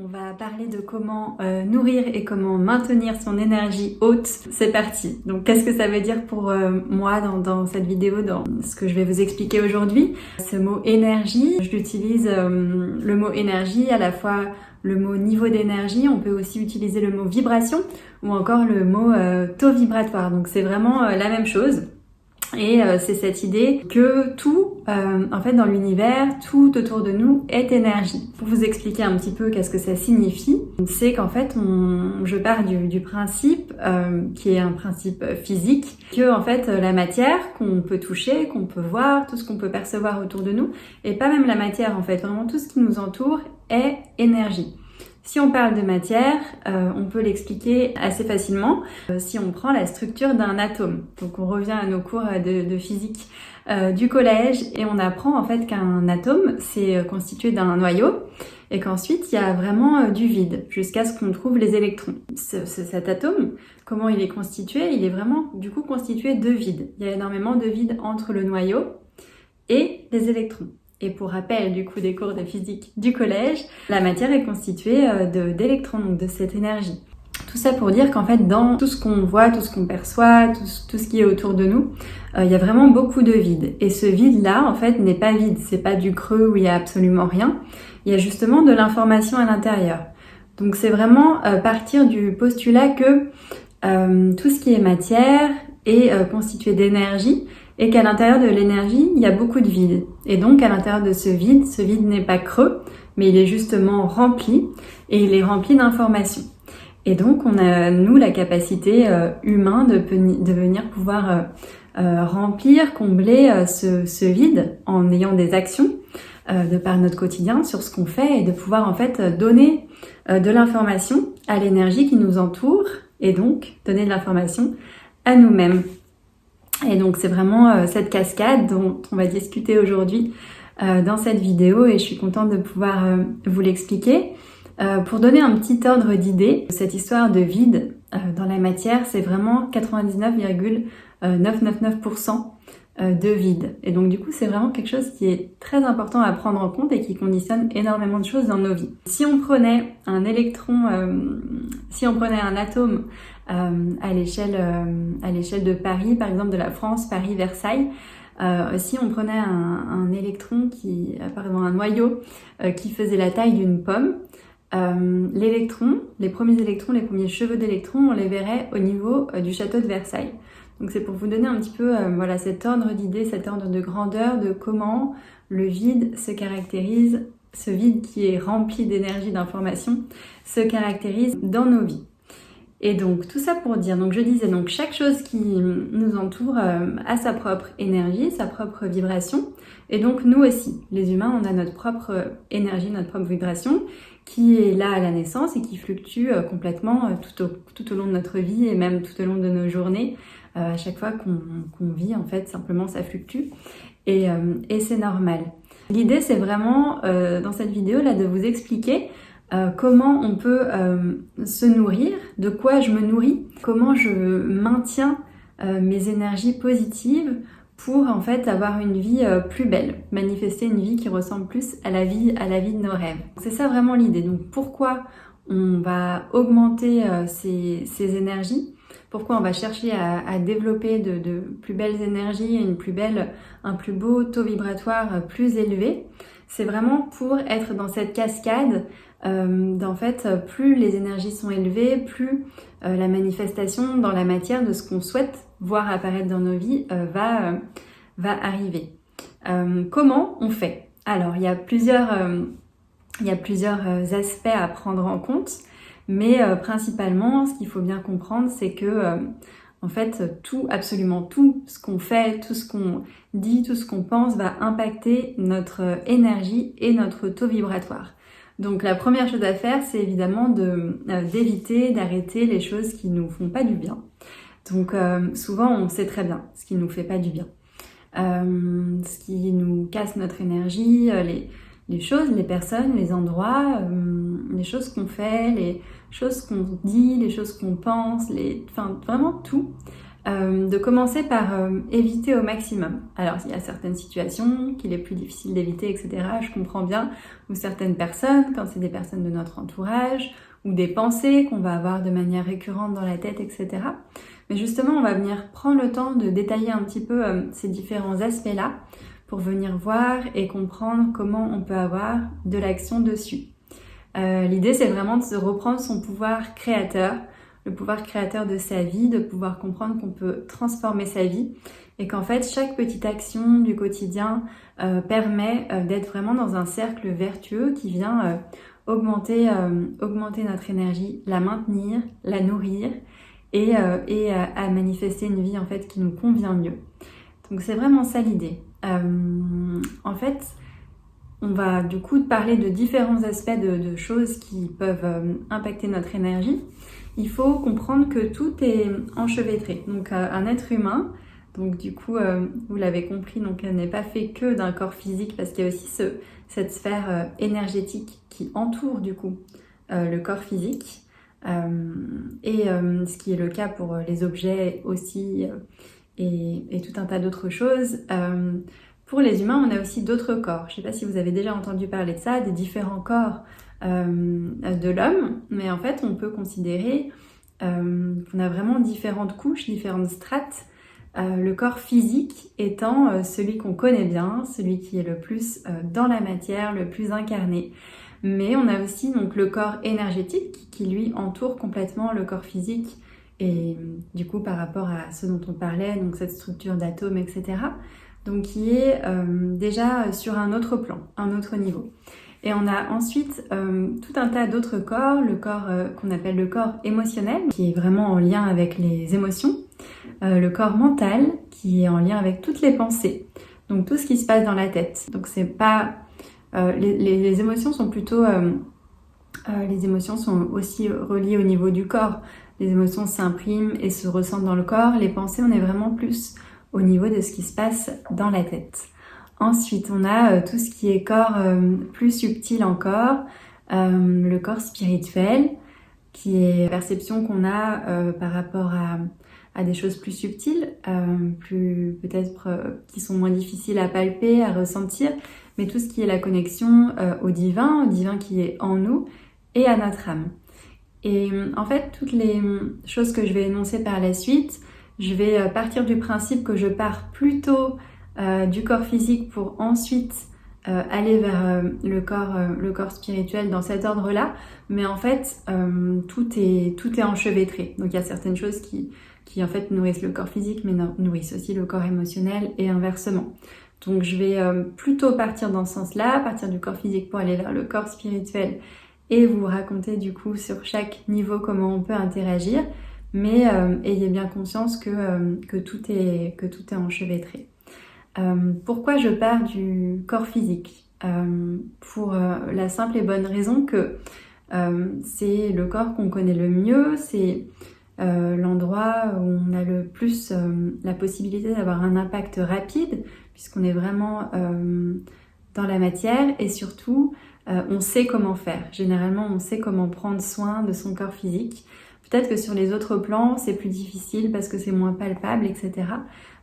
on va parler de comment nourrir et comment maintenir son énergie haute. C'est parti. Donc qu'est-ce que ça veut dire pour moi dans cette vidéo, dans ce que je vais vous expliquer aujourd'hui? Ce mot énergie, je l'utilise le mot énergie, à la fois le mot niveau d'énergie, on peut aussi utiliser le mot vibration ou encore le mot taux vibratoire. Donc c'est vraiment la même chose. Et c'est cette idée que tout, en fait, dans l'univers, tout autour de nous est énergie. Pour vous expliquer un petit peu qu'est-ce que ça signifie, c'est qu'en fait, je pars du principe, qui est un principe physique, que en fait, la matière qu'on peut toucher, qu'on peut voir, tout ce qu'on peut percevoir autour de nous, et pas même la matière en fait, vraiment tout ce qui nous entoure est énergie. Si on parle de matière, on peut l'expliquer assez facilement si on prend la structure d'un atome. Donc on revient à nos cours de physique du collège et on apprend en fait qu'un atome c'est constitué d'un noyau et qu'ensuite il y a vraiment du vide jusqu'à ce qu'on trouve les électrons. Cet atome, comment il est constitué? Il est vraiment du coup constitué de vide. Il y a énormément de vide entre le noyau et les électrons. Et pour rappel du coup des cours de physique du collège, la matière est constituée d'électrons, donc de cette énergie. Tout ça pour dire qu'en fait dans tout ce qu'on voit, tout ce qu'on perçoit, tout ce qui est autour de nous, il y a vraiment beaucoup de vide. Et ce vide-là en fait n'est pas vide, c'est pas du creux où il y a absolument rien. Il y a justement de l'information à l'intérieur. Donc c'est vraiment partir du postulat que tout ce qui est matière est constitué d'énergie, et qu'à l'intérieur de l'énergie, il y a beaucoup de vide. Et donc, à l'intérieur de ce vide n'est pas creux, mais il est justement rempli, et il est rempli d'informations. Et donc, on a, nous, la capacité humaine de venir pouvoir remplir, combler ce vide en ayant des actions de par notre quotidien sur ce qu'on fait, et de pouvoir en fait donner de l'information à l'énergie qui nous entoure, et donc donner de l'information à nous-mêmes. Et donc c'est vraiment cette cascade dont on va discuter aujourd'hui dans cette vidéo et je suis contente de pouvoir vous l'expliquer. Pour donner un petit ordre d'idée, cette histoire de vide dans la matière, c'est vraiment 99,999% de vide. Et donc du coup c'est vraiment quelque chose qui est très important à prendre en compte et qui conditionne énormément de choses dans nos vies. Si on prenait un électron, si on prenait un atome à l'échelle de Paris, par exemple de la France, Paris, Versailles, si on prenait un électron un noyau qui faisait la taille d'une pomme, l'électron, les premiers cheveux d'électrons, on les verrait au niveau du château de Versailles. Donc c'est pour vous donner un petit peu voilà, cet ordre d'idée, cet ordre de grandeur de comment le vide se caractérise, ce vide qui est rempli d'énergie, d'information, se caractérise dans nos vies. Et donc tout ça pour dire, donc je disais, donc chaque chose qui nous entoure a sa propre énergie, sa propre vibration, et donc nous aussi, les humains, on a notre propre énergie, notre propre vibration, qui est là à la naissance et qui fluctue complètement tout au long de notre vie et même tout au long de nos journées. À chaque fois qu'on vit, en fait, simplement ça fluctue et c'est normal. L'idée, c'est vraiment dans cette vidéo là de vous expliquer comment on peut se nourrir, de quoi je me nourris, comment je maintiens mes énergies positives pour en fait avoir une vie plus belle, manifester une vie qui ressemble plus à la vie de nos rêves. C'est ça vraiment l'idée. Donc pourquoi on va augmenter ces énergies, pourquoi on va chercher à développer de plus belles énergies, un plus beau taux vibratoire plus élevé. C'est vraiment pour être dans cette cascade d'en fait, plus les énergies sont élevées, plus la manifestation dans la matière de ce qu'on souhaite voir apparaître dans nos vies va arriver. Comment on fait? Alors, il y a plusieurs aspects à prendre en compte, mais principalement, ce qu'il faut bien comprendre, c'est que en fait, absolument tout ce qu'on fait, tout ce qu'on dit, tout ce qu'on pense va impacter notre énergie et notre taux vibratoire. Donc la première chose à faire, c'est évidemment d'éviter, d'arrêter les choses qui nous font pas du bien. Donc souvent, on sait très bien ce qui nous fait pas du bien. Ce qui nous casse notre énergie, les choses, les personnes, les endroits, les choses qu'on fait, les choses qu'on dit, les choses qu'on pense, enfin vraiment tout de commencer par éviter au maximum. Alors il y a certaines situations qu'il est plus difficile d'éviter, etc. Je comprends bien, ou certaines personnes, quand c'est des personnes de notre entourage, ou des pensées qu'on va avoir de manière récurrente dans la tête, etc. Mais justement, on va venir prendre le temps de détailler un petit peu ces différents aspects-là pour venir voir et comprendre comment on peut avoir de l'action dessus. L'idée, c'est vraiment de se reprendre son pouvoir créateur, le pouvoir créateur de sa vie, de pouvoir comprendre qu'on peut transformer sa vie et qu'en fait, chaque petite action du quotidien permet d'être vraiment dans un cercle vertueux qui vient augmenter notre énergie, la maintenir, la nourrir et à manifester une vie en fait qui nous convient mieux. Donc c'est vraiment ça l'idée. En fait, on va du coup parler de différents aspects de choses qui peuvent impacter notre énergie. Il faut comprendre que tout est enchevêtré. Donc un être humain, donc du coup vous l'avez compris, donc elle n'est pas fait que d'un corps physique parce qu'il y a aussi cette sphère énergétique qui entoure du coup le corps physique. Ce qui est le cas pour les objets aussi et tout un tas d'autres choses. Pour les humains, on a aussi d'autres corps. Je ne sais pas si vous avez déjà entendu parler de ça, des différents corps de l'homme, mais en fait, on peut considérer qu'on a vraiment différentes couches, différentes strates. Le corps physique étant celui qu'on connaît bien, celui qui est le plus dans la matière, le plus incarné. Mais on a aussi donc le corps énergétique qui lui entoure complètement le corps physique et du coup par rapport à ce dont on parlait, donc cette structure d'atomes, etc. Donc qui est déjà sur un autre plan, un autre niveau. Et on a ensuite tout un tas d'autres corps, le corps qu'on appelle le corps émotionnel, qui est vraiment en lien avec les émotions, le corps mental, qui est en lien avec toutes les pensées, donc tout ce qui se passe dans la tête. Donc c'est pas... les émotions sont plutôt... les émotions sont aussi reliées au niveau du corps. Les émotions s'impriment et se ressentent dans le corps. Les pensées, on est vraiment plus au niveau de ce qui se passe dans la tête. Ensuite, on a tout ce qui est corps plus subtil encore, le corps spirituel, qui est la perception qu'on a par rapport à des choses plus subtiles, plus peut-être qui sont moins difficiles à palper, à ressentir, mais tout ce qui est la connexion au divin qui est en nous et à notre âme. Et en fait, toutes les choses que je vais énoncer par la suite, je vais partir du principe que je pars plutôt du corps physique pour ensuite aller vers le corps spirituel dans cet ordre-là. Mais en fait, tout est enchevêtré. Donc il y a certaines choses qui en fait nourrissent le corps physique, mais nourrissent aussi le corps émotionnel et inversement. Donc je vais plutôt partir dans ce sens-là, partir du corps physique pour aller vers le corps spirituel et vous raconter du coup sur chaque niveau comment on peut interagir. Mais ayez bien conscience que tout est enchevêtré. Pourquoi je pars du corps physique pour la simple et bonne raison que c'est le corps qu'on connaît le mieux, c'est l'endroit où on a le plus la possibilité d'avoir un impact rapide, puisqu'on est vraiment dans la matière et surtout on sait comment faire. Généralement, on sait comment prendre soin de son corps physique. Peut-être que sur les autres plans, c'est plus difficile parce que c'est moins palpable, etc.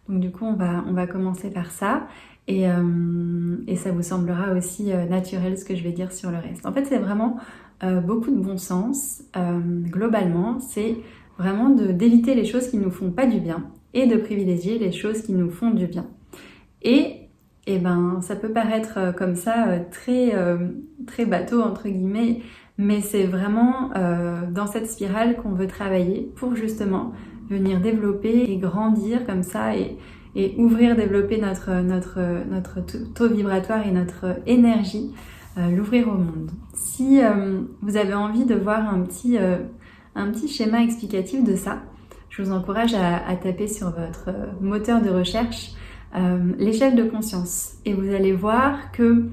Donc du coup, on va commencer par ça et ça vous semblera aussi naturel ce que je vais dire sur le reste. En fait, c'est vraiment beaucoup de bon sens. Globalement, c'est vraiment d'éviter les choses qui ne nous font pas du bien et de privilégier les choses qui nous font du bien. Et ça peut paraître comme ça très bateau entre guillemets, mais c'est vraiment dans cette spirale qu'on veut travailler pour justement venir développer et grandir comme ça et ouvrir, développer notre taux vibratoire et notre énergie, l'ouvrir au monde. Si vous avez envie de voir un petit schéma explicatif de ça, je vous encourage à taper sur votre moteur de recherche l'échelle de conscience et vous allez voir que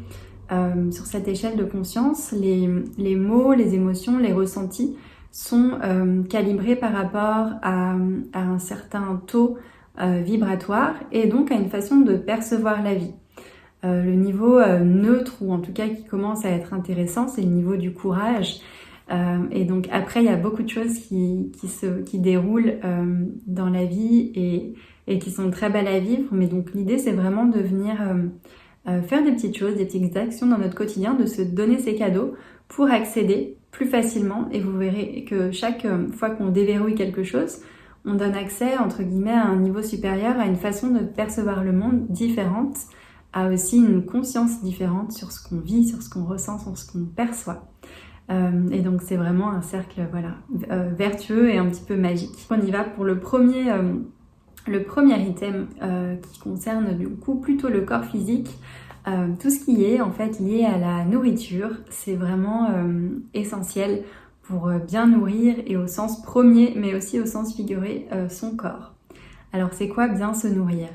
sur cette échelle de conscience, les mots, les émotions, les ressentis sont calibrés par rapport à un certain taux vibratoire et donc à une façon de percevoir la vie. Le niveau neutre ou en tout cas qui commence à être intéressant, c'est le niveau du courage. Et donc après, il y a beaucoup de choses qui déroulent dans la vie et qui sont très belles à vivre. Mais donc l'idée, c'est vraiment de venir faire des petites choses, des petites actions dans notre quotidien, de se donner ces cadeaux pour accéder plus facilement. Et vous verrez que chaque fois qu'on déverrouille quelque chose, on donne accès, entre guillemets, à un niveau supérieur, à une façon de percevoir le monde différente, à aussi une conscience différente sur ce qu'on vit, sur ce qu'on ressent, sur ce qu'on perçoit. Et donc c'est vraiment un cercle vertueux et un petit peu magique. On y va pour le premier item qui concerne du coup plutôt le corps physique. Tout ce qui est en fait lié à la nourriture, c'est vraiment essentiel pour bien nourrir et au sens premier, mais aussi au sens figuré, son corps. Alors c'est quoi bien se nourrir?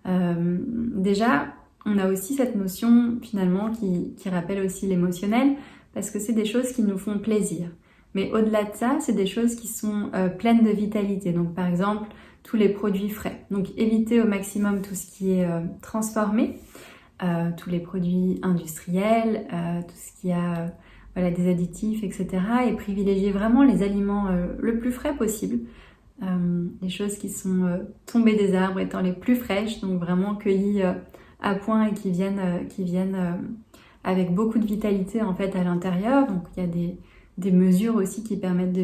Déjà, on a aussi cette notion finalement qui rappelle aussi l'émotionnel, parce que c'est des choses qui nous font plaisir. Mais au-delà de ça, c'est des choses qui sont pleines de vitalité. Donc par exemple, tous les produits frais. Donc éviter au maximum tout ce qui est transformé, tous les produits industriels, tout ce qui a des additifs, etc. Et privilégier vraiment les aliments le plus frais possible. Les choses qui sont tombées des arbres étant les plus fraîches, donc vraiment cueillies à point et qui viennent avec beaucoup de vitalité en fait à l'intérieur. Donc il y a des mesures aussi qui permettent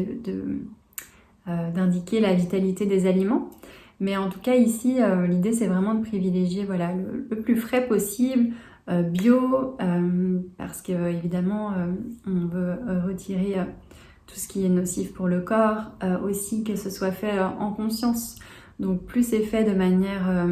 d'indiquer la vitalité des aliments. Mais en tout cas ici, l'idée c'est vraiment de privilégier le plus frais possible, bio, parce que évidemment on veut retirer tout ce qui est nocif pour le corps, aussi que ce soit fait en conscience. Donc plus c'est fait de manière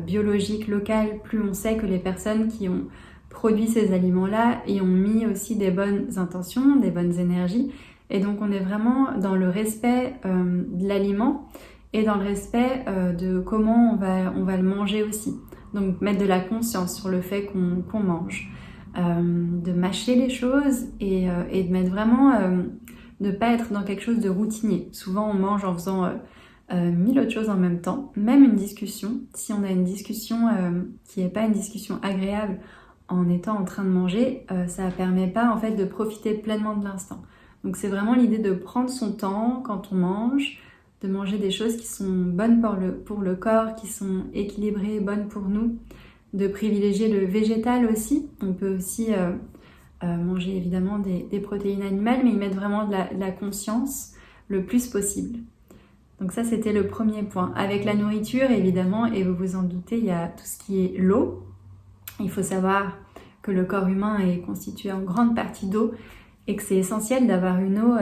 biologique, locale, plus on sait que les personnes qui ont produit ces aliments-là y ont mis aussi des bonnes intentions, des bonnes énergies. Et donc on est vraiment dans le respect de l'aliment et dans le respect de comment on va le manger aussi. Donc mettre de la conscience sur le fait qu'on mange, de mâcher les choses et de mettre vraiment, de pas être dans quelque chose de routinier. Souvent on mange en faisant 1000 autres choses en même temps, même une discussion. Si on a une discussion qui n'est pas une discussion agréable en étant en train de manger, ça ne permet pas en fait de profiter pleinement de l'instant. Donc c'est vraiment l'idée de prendre son temps quand on mange, de manger des choses qui sont bonnes pour le corps, qui sont équilibrées, bonnes pour nous, de privilégier le végétal aussi. On peut aussi manger évidemment des protéines animales, mais y mettre vraiment de la conscience le plus possible. Donc ça c'était le premier point. Avec la nourriture évidemment, et vous vous en doutez, il y a tout ce qui est l'eau. Il faut savoir que le corps humain est constitué en grande partie d'eau et que c'est essentiel d'avoir une eau,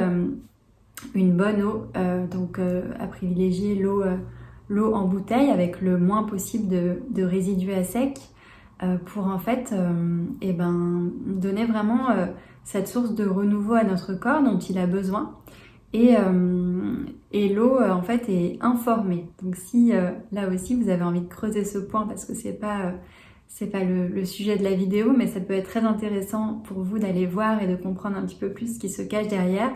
une bonne eau, donc à privilégier l'eau en bouteille avec le moins possible de résidus à sec pour en fait donner vraiment cette source de renouveau à notre corps dont il a besoin. Et l'eau en fait est informée. Donc si là aussi vous avez envie de creuser ce point parce que c'est pas le sujet de la vidéo, mais ça peut être très intéressant pour vous d'aller voir et de comprendre un petit peu plus ce qui se cache derrière.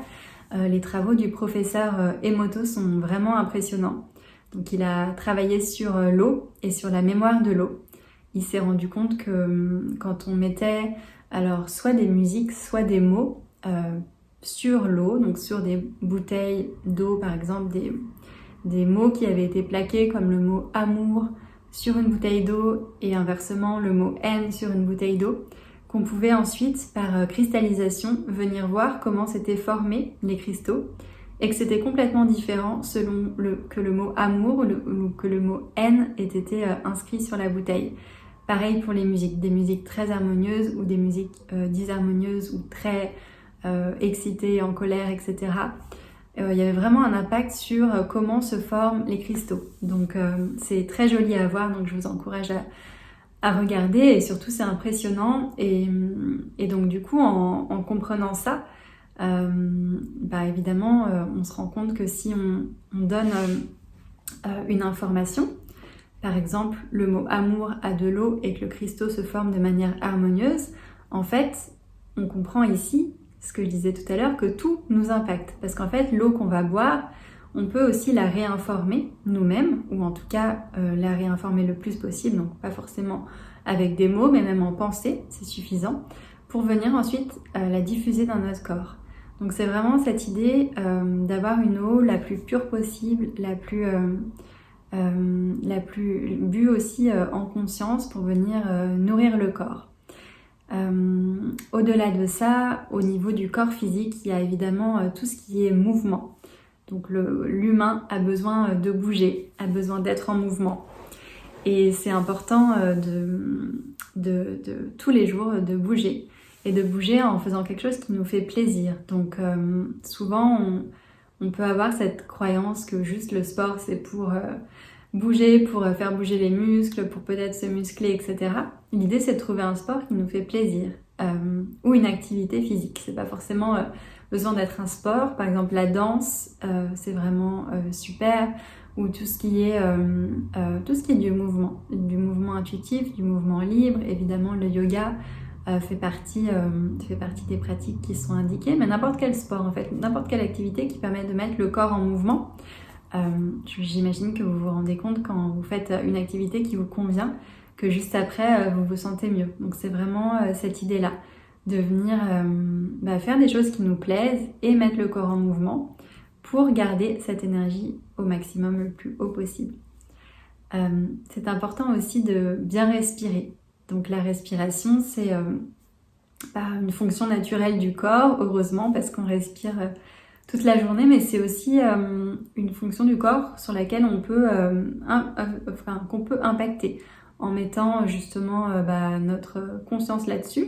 Les travaux du professeur Emoto sont vraiment impressionnants. Donc il a travaillé sur l'eau et sur la mémoire de l'eau. Il s'est rendu compte que quand on mettait alors soit des musiques, soit des mots sur l'eau, donc sur des bouteilles d'eau par exemple, des mots qui avaient été plaqués comme le mot amour sur une bouteille d'eau et inversement le mot haine sur une bouteille d'eau, qu'on pouvait ensuite par cristallisation venir voir comment s'étaient formés les cristaux et que c'était complètement différent selon que le mot amour ou que le mot haine ait été inscrit sur la bouteille. Pareil pour les musiques, des musiques très harmonieuses ou des musiques disharmonieuses ou très excitées, en colère, etc. Il y avait vraiment un impact sur comment se forment les cristaux. Donc c'est très joli à voir, donc je vous encourage à regarder et surtout c'est impressionnant. Et donc du coup en comprenant ça, évidemment on se rend compte que si on donne une information, par exemple le mot amour a de l'eau et que le cristaux se forme de manière harmonieuse, en fait on comprend ici ce que je disais tout à l'heure, que tout nous impacte. Parce qu'en fait, l'eau qu'on va boire, on peut aussi la réinformer nous-mêmes, ou en tout cas la réinformer le plus possible, donc pas forcément avec des mots, mais même en pensée, c'est suffisant, pour venir ensuite la diffuser dans notre corps. Donc c'est vraiment cette idée d'avoir une eau la plus pure possible, la plus bue aussi en conscience pour venir nourrir le corps. Au-delà de ça, au niveau du corps physique, il y a évidemment tout ce qui est mouvement. Donc l'humain a besoin de bouger, a besoin d'être en mouvement. Et c'est important de tous les jours de bouger. Et de bouger en faisant quelque chose qui nous fait plaisir. Donc souvent on peut avoir cette croyance que juste le sport c'est pour bouger, pour faire bouger les muscles, pour peut-être se muscler, etc. L'idée c'est de trouver un sport qui nous fait plaisir ou une activité physique. C'est pas forcément besoin d'être un sport. Par exemple la danse c'est vraiment super, ou tout ce qui est du mouvement intuitif, du mouvement libre. Évidemment le yoga fait partie des pratiques qui sont indiquées, mais n'importe quel sport en fait, n'importe quelle activité qui permet de mettre le corps en mouvement. J'imagine que vous vous rendez compte quand vous faites une activité qui vous convient, que juste après vous vous sentez mieux. Donc c'est vraiment cette idée-là, de venir faire des choses qui nous plaisent et mettre le corps en mouvement pour garder cette énergie au maximum le plus haut possible. C'est important aussi de bien respirer. Donc la respiration, c'est une fonction naturelle du corps, heureusement, parce qu'on respire toute la journée, mais c'est aussi une fonction du corps sur laquelle on peut, qu'on peut impacter en mettant justement notre conscience là-dessus,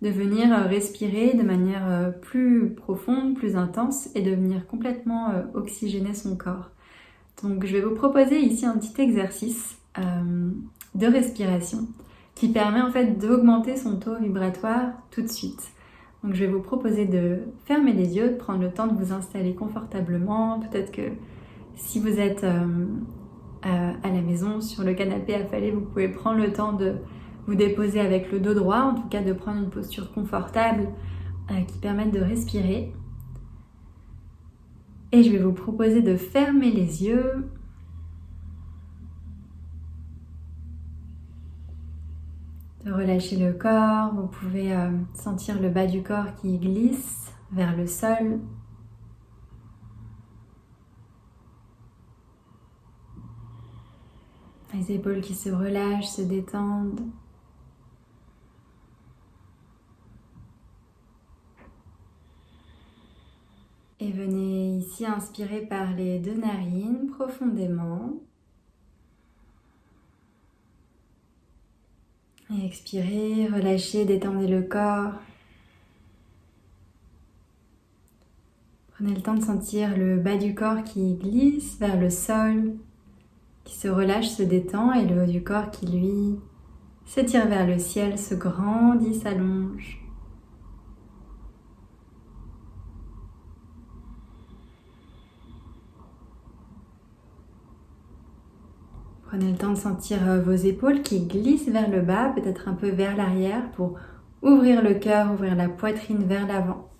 de venir respirer de manière plus profonde, plus intense et de venir complètement oxygéner son corps. Donc je vais vous proposer ici un petit exercice de respiration qui permet en fait d'augmenter son taux vibratoire tout de suite. Donc je vais vous proposer de fermer les yeux, de prendre le temps de vous installer confortablement. Peut-être que si vous êtes à la maison, sur le canapé affalé, vous pouvez prendre le temps de vous déposer avec le dos droit, en tout cas de prendre une posture confortable qui permette de respirer. Et je vais vous proposer de fermer les yeux. De relâcher le corps, vous pouvez sentir le bas du corps qui glisse vers le sol. Les épaules qui se relâchent, se détendent. Et venez ici inspirer par les 2 narines profondément. Et expirez, relâchez, détendez le corps. Prenez le temps de sentir le bas du corps qui glisse vers le sol, qui se relâche, se détend, et le haut du corps qui, lui, s'étire vers le ciel, se grandit, s'allonge. Prenez le temps de sentir vos épaules qui glissent vers le bas, peut-être un peu vers l'arrière pour ouvrir le cœur, ouvrir la poitrine vers l'avant.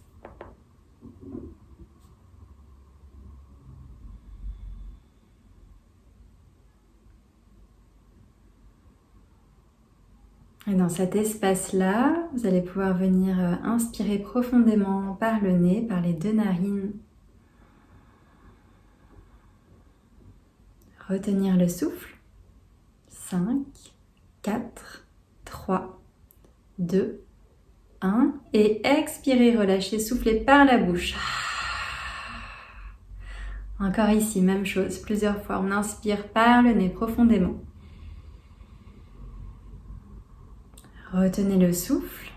Et dans cet espace-là, vous allez pouvoir venir inspirer profondément par le nez, par les 2 narines. Retenir le souffle. 5, 4, 3, 2, 1. Et expirez, relâchez, soufflez par la bouche. Encore ici, même chose, plusieurs fois. On inspire par le nez profondément. Retenez le souffle.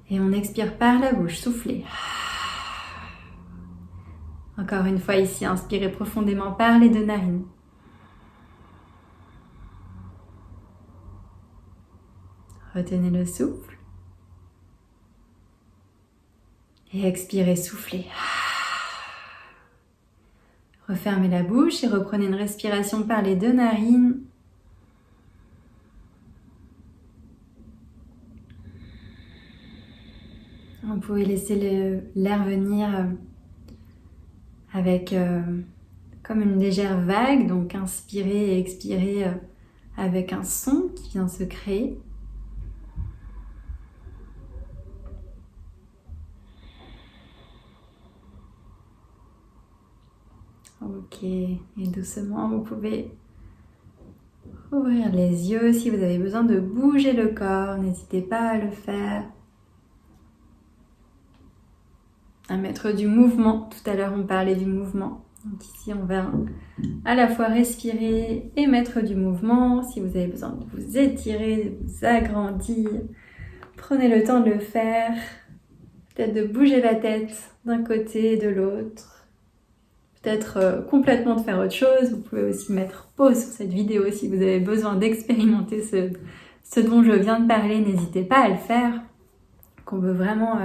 Et on expire par la bouche, soufflez. Encore une fois ici, inspirez profondément par les 2 narines. Retenez le souffle. Et expirez, soufflez. Refermez la bouche et reprenez une respiration par les 2 narines. Vous pouvez laisser l'air venir avec comme une légère vague, donc inspirez et expirez avec un son qui vient se créer. Ok, et doucement, vous pouvez ouvrir les yeux. Si vous avez besoin de bouger le corps, n'hésitez pas à le faire. À mettre du mouvement. Tout à l'heure, on parlait du mouvement. Donc ici, on va à la fois respirer et mettre du mouvement. Si vous avez besoin de vous étirer, de vous agrandir, prenez le temps de le faire. Peut-être de bouger la tête d'un côté et de l'autre. Peut-être complètement de faire autre chose. Vous pouvez aussi mettre pause sur cette vidéo si vous avez besoin d'expérimenter ce dont je viens de parler. N'hésitez pas à le faire. Qu'on veut vraiment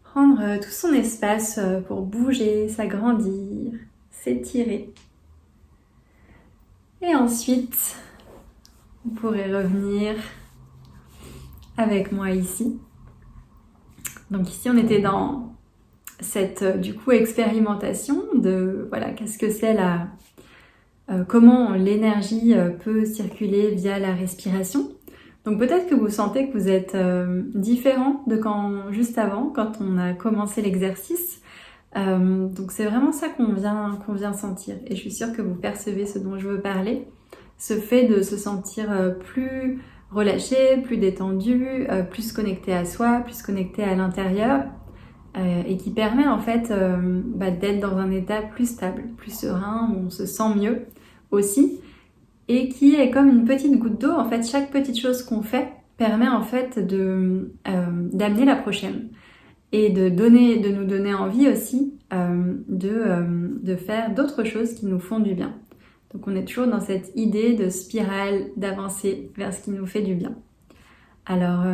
prendre tout son espace pour bouger, s'agrandir, s'étirer. Et ensuite, vous pourrez revenir avec moi ici. Donc ici, on était dans cette expérimentation de qu'est-ce que c'est comment l'énergie peut circuler via la respiration. Donc peut-être que vous sentez que vous êtes différent de juste avant, quand on a commencé l'exercice. Donc c'est vraiment ça qu'on vient sentir. Et je suis sûre que vous percevez ce dont je veux parler. Ce fait de se sentir plus relâché, plus détendu, plus connecté à soi, plus connecté à l'intérieur. Et qui permet en fait d'être dans un état plus stable, plus serein, où on se sent mieux aussi. Et qui est comme une petite goutte d'eau. En fait, chaque petite chose qu'on fait permet en fait d'amener la prochaine et de nous donner envie aussi de faire d'autres choses qui nous font du bien. Donc on est toujours dans cette idée de spirale, d'avancer vers ce qui nous fait du bien. Alors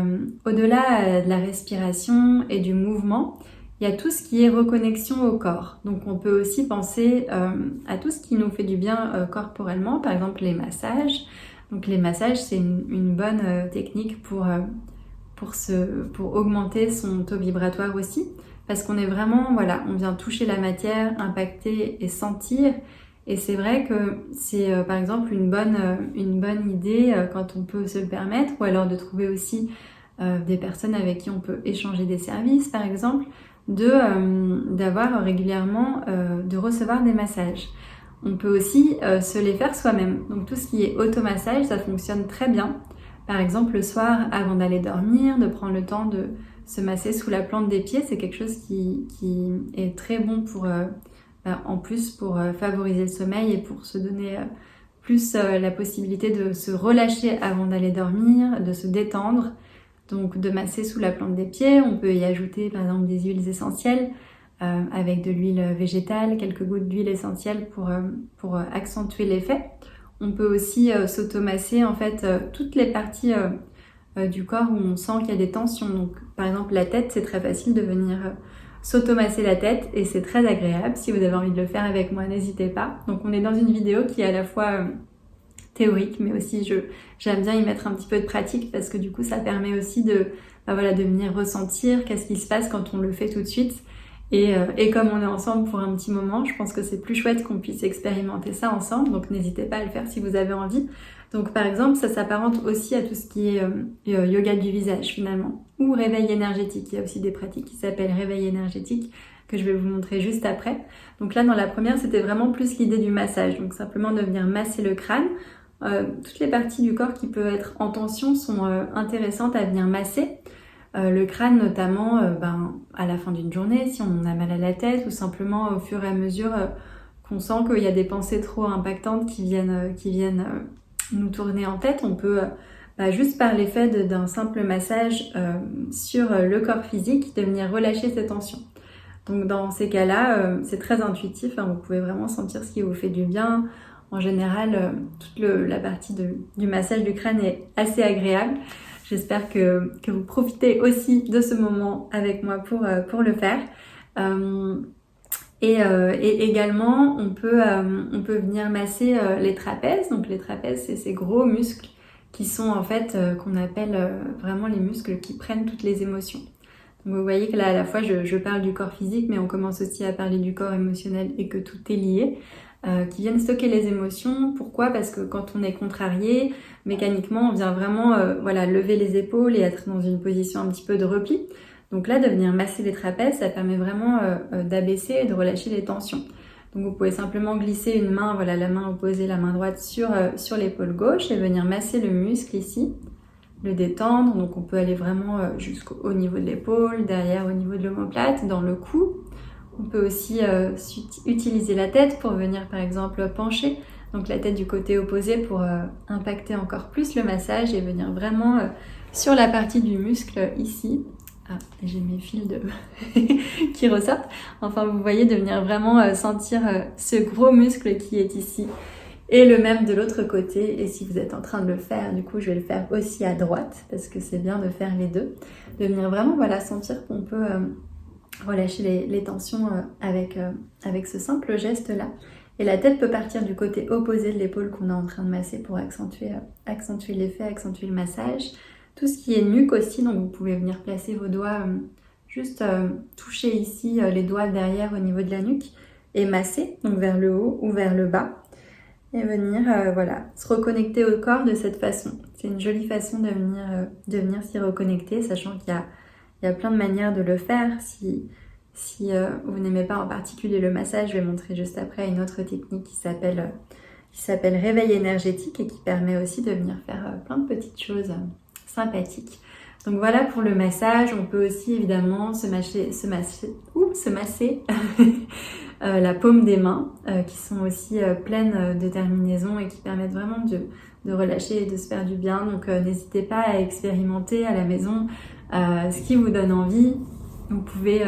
au-delà de la respiration et du mouvement, il y a tout ce qui est reconnexion au corps. Donc on peut aussi penser à tout ce qui nous fait du bien corporellement, par exemple les massages. Donc les massages, c'est une bonne technique pour augmenter son taux vibratoire aussi, parce qu'on est vraiment, on vient toucher la matière, impacter et sentir. Et c'est vrai que c'est par exemple une bonne idée quand on peut se le permettre, ou alors de trouver aussi des personnes avec qui on peut échanger des services, par exemple, d'avoir régulièrement, de recevoir des massages. On peut aussi se les faire soi-même. Donc tout ce qui est automassage, ça fonctionne très bien. Par exemple, le soir, avant d'aller dormir, de prendre le temps de se masser sous la plante des pieds, c'est quelque chose qui est très bon pour, en plus, pour favoriser le sommeil et pour se donner plus la possibilité de se relâcher avant d'aller dormir, de se détendre. Donc de masser sous la plante des pieds, on peut y ajouter par exemple des huiles essentielles avec de l'huile végétale, quelques gouttes d'huile essentielle pour accentuer l'effet. On peut aussi s'automasser en fait toutes les parties du corps où on sent qu'il y a des tensions. Donc par exemple la tête, c'est très facile de venir s'automasser la tête et c'est très agréable. Si vous avez envie de le faire avec moi, n'hésitez pas. Donc on est dans une vidéo qui est à la fois théorique, mais aussi j'aime bien y mettre un petit peu de pratique parce que du coup ça permet aussi de venir ressentir qu'est-ce qui se passe quand on le fait tout de suite. Et comme on est ensemble pour un petit moment, je pense que c'est plus chouette qu'on puisse expérimenter ça ensemble, donc n'hésitez pas à le faire si vous avez envie. Donc par exemple, ça s'apparente aussi à tout ce qui est yoga du visage finalement, ou réveil énergétique. Il y a aussi des pratiques qui s'appellent réveil énergétique, que je vais vous montrer juste après. Donc là, dans la première, c'était vraiment plus l'idée du massage, donc simplement de venir masser le crâne. Toutes les parties du corps qui peuvent être en tension sont intéressantes à venir masser. Le crâne notamment à la fin d'une journée, si on a mal à la tête, ou simplement au fur et à mesure qu'on sent qu'il y a des pensées trop impactantes qui viennent nous tourner en tête, on peut juste par l'effet d'un simple massage sur le corps physique, de venir relâcher ces tensions. Donc dans ces cas-là, c'est très intuitif, vous pouvez vraiment sentir ce qui vous fait du bien. En général, toute la partie du massage du crâne est assez agréable. J'espère que vous profitez aussi de ce moment avec moi pour le faire. Et également, on peut venir masser les trapèzes. Donc les trapèzes, c'est ces gros muscles qui sont en fait, qu'on appelle vraiment les muscles qui prennent toutes les émotions. Donc vous voyez que là, à la fois, je parle du corps physique, mais on commence aussi à parler du corps émotionnel et que tout est lié. Qui viennent stocker les émotions. Pourquoi ? Parce que quand on est contrarié, mécaniquement, on vient vraiment lever les épaules et être dans une position un petit peu de repli. Donc là, de venir masser les trapèzes, ça permet vraiment d'abaisser et de relâcher les tensions. Donc vous pouvez simplement glisser une main, voilà, la main opposée, la main droite sur l'épaule gauche et venir masser le muscle ici, le détendre. Donc on peut aller vraiment jusqu'au niveau de l'épaule, derrière au niveau de l'omoplate, dans le cou. On peut aussi utiliser la tête pour venir par exemple pencher, donc la tête du côté opposé pour impacter encore plus le massage et venir vraiment sur la partie du muscle ici. Ah, j'ai mes fils qui ressortent. Enfin, vous voyez, de venir vraiment sentir ce gros muscle qui est ici. Et le même de l'autre côté. Et si vous êtes en train de le faire, du coup, je vais le faire aussi à droite, parce que c'est bien de faire les deux. De venir vraiment, voilà, sentir qu'on peut relâcher les tensions avec ce simple geste-là. Et la tête peut partir du côté opposé de l'épaule qu'on est en train de masser pour accentuer l'effet, accentuer le massage. Tout ce qui est nuque aussi, donc vous pouvez venir placer vos doigts, juste toucher ici les doigts derrière au niveau de la nuque et masser, donc vers le haut ou vers le bas. Et venir voilà, se reconnecter au corps de cette façon. C'est une jolie façon de venir s'y reconnecter, sachant qu'il y a plein de manières de le faire. Si vous n'aimez pas en particulier le massage, je vais montrer juste après une autre technique qui s'appelle réveil énergétique et qui permet aussi de venir faire plein de petites choses sympathiques. Donc voilà pour le massage. On peut aussi évidemment se masser la paume des mains qui sont aussi pleines de terminaisons et qui permettent vraiment de relâcher et de se faire du bien. Donc n'hésitez pas à expérimenter à la maison ce qui vous donne envie. Vous pouvez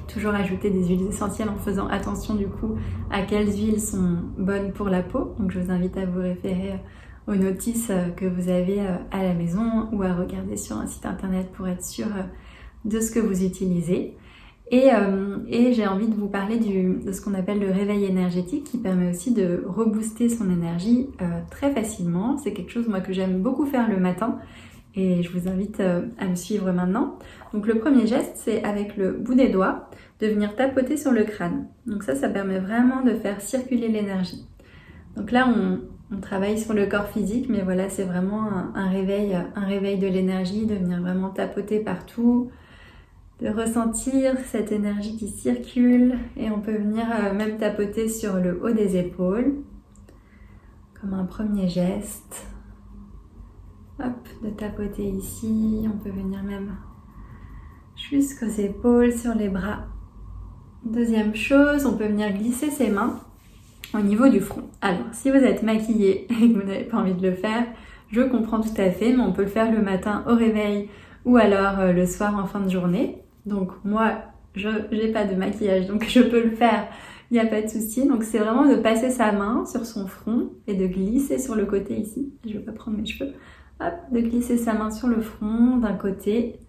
toujours ajouter des huiles essentielles en faisant attention du coup à quelles huiles sont bonnes pour la peau. Donc je vous invite à vous référer aux notices que vous avez à la maison ou à regarder sur un site internet pour être sûr de ce que vous utilisez. Et j'ai envie de vous parler de ce qu'on appelle le réveil énergétique qui permet aussi de rebooster son énergie très facilement. C'est quelque chose moi que j'aime beaucoup faire le matin et je vous invite à me suivre maintenant. Donc le premier geste, c'est avec le bout des doigts de venir tapoter sur le crâne. Donc ça permet vraiment de faire circuler l'énergie. Donc là, on travaille sur le corps physique, mais voilà, c'est vraiment un réveil de l'énergie, de venir vraiment tapoter partout, de ressentir cette énergie qui circule. Et on peut venir même tapoter sur le haut des épaules, comme un premier geste. Hop, de tapoter ici, on peut venir même jusqu'aux épaules, sur les bras. Deuxième chose, on peut venir glisser ses mains au niveau du front. Alors, si vous êtes maquillé et que vous n'avez pas envie de le faire, je comprends tout à fait, mais on peut le faire le matin au réveil ou alors le soir en fin de journée. Donc moi, je n'ai pas de maquillage, donc je peux le faire, il n'y a pas de souci. Donc c'est vraiment de passer sa main sur son front et de glisser sur le côté ici. Je ne vais pas prendre mes cheveux. Hop, de glisser sa main sur le front d'un côté,